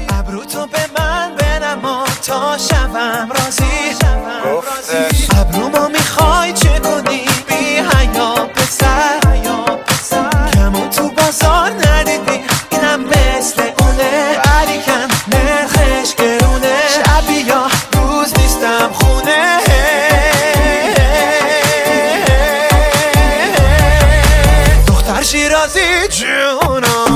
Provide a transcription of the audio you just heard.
ابرو تو به من بنما تا شبم راضی. ابرومو میخوای چه کنی بی حیا پسر، کمون تو بازار ندیدی اینم مثل اونه، ولیکن نرخش گرونه، شبی یا روز نیستم خونه. دختر شیرازی جونم